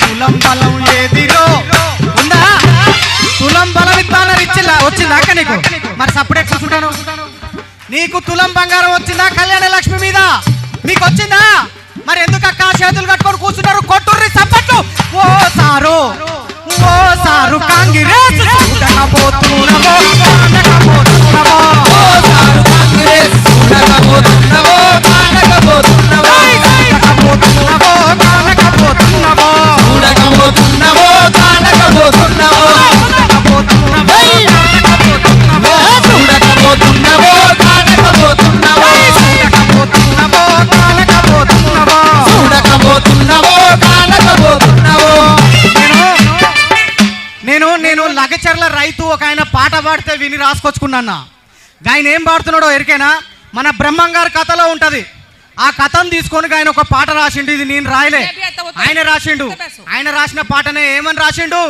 తులం బలం ఏదిరో ఉందా? తులం బలం ఇస్తానని ఇచ్చిలా వచ్చిందాక నీకు మరి సప్పుడే కూర్చుంటాను. నీకు తులం బంగారం వచ్చిందా కళ్యాణ లక్ష్మి మీద? మీకు వచ్చిందా? మరి ఎందుకు అక్క చేతులు కట్టుకొని కూర్చున్నారు? కొట్టుర్రి సప్పట్లు. ఓ సారు కాంగ్రెస్ చూడకపోతున్నావో కానకపోతున్నావో, ఓ సారు కాంగ్రెస్ చూడకపోతున్నావో కానకపోతున్నావో, చూడకపోతున్నావో కానకపోతున్నావో, చూడకపోతున్నావో కానకపోతున్నావో, చూడకపోతున్నావో కానకపోతున్నావో, చూడకపోతున్నావో కానకపోతున్నావో, చూడకపోతున్నావో కానకపోతున్నావో. నేను లగచర్ల రైతు ఒక ఆయన పాట పాడితే విని రాసుకొచ్చుకున్నా. ఆయన ఏం పాడుతున్నాడో ఎరికేనా? మన బ్రహ్మంగారి కథలో ఉంటది. ఆ కథను తీసుకొని ఆయన ఒక పాట రాసిండు. ఇది నేను రాయలే, ఆయన రాసిండు. ఆయన రాసిన పాటనే ఏమని రాసిండు?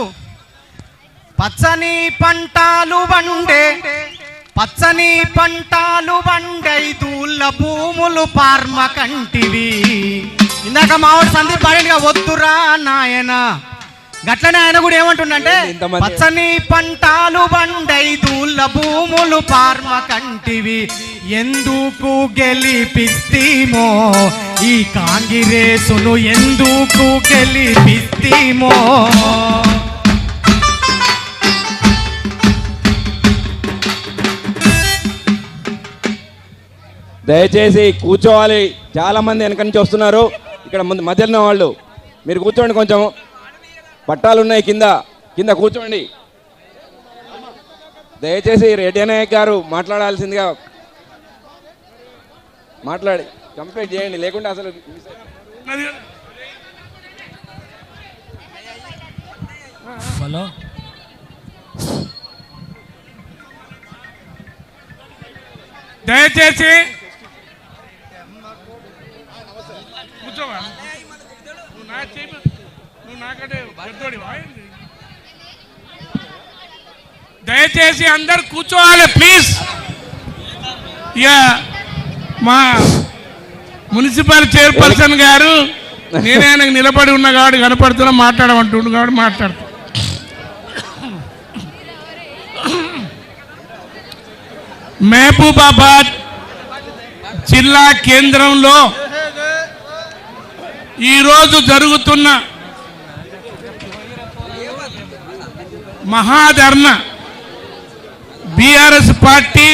పచ్చని పంటాలు వండే పచ్చని పంటాలు వండై దూళ్ళ భూములు పార్మ కంటివి. ఇందాక మావాడు సందీప్ పాడిగా వద్దురా నాయన. గట్లనే ఆయన కూడా ఏమంటుండంటే పచ్చని పంటాలు వండై దూళ్ళ భూములు పార్మ కంటివి. ఎందుకు గెలిపిస్తీమో ఈ కాంగ్రెసును, ఎందుకు గెలిపిస్తీమో. దయచేసి కూర్చోవాలి. చాలా మంది వెనక నుంచి వస్తున్నారు. ఇక్కడ ముందు మధ్యలో వాళ్ళు మీరు కూర్చోండి. కొంచెం పట్టాలు ఉన్నాయి కింద కింద కూర్చోండి. దయచేసి రెడ్డి నాయక్ గారు మాట్లాడాల్సిందిగా మాట్లాడి కంప్లీట్ చేయండి, లేకుంటే అసలు హలో దయచేసి దయచేసి అందరు కూర్చోవాలి ప్లీజ్. ఇక మా మున్సిపల్ చైర్పర్సన్ గారు నేనే ఆయనకు నిలబడి ఉన్న కాబట్టి కనపడుతున్నా మాట్లాడమంటుండు కాబట్టి మాట్లాడుతా. మహబూబాబాద్ జిల్లా కేంద్రంలో ఈరోజు జరుగుతున్న మహాధర్నా, బీఆర్ఎస్ పార్టీ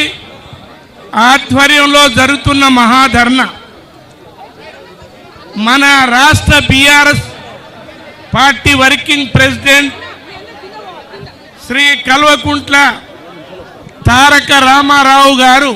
ఆధ్వర్యంలో జరుగుతున్న మహాధర్నా మన రాష్ట్ర BRS party working president Shri Kalvakuntla Taraka Rama Rao గారు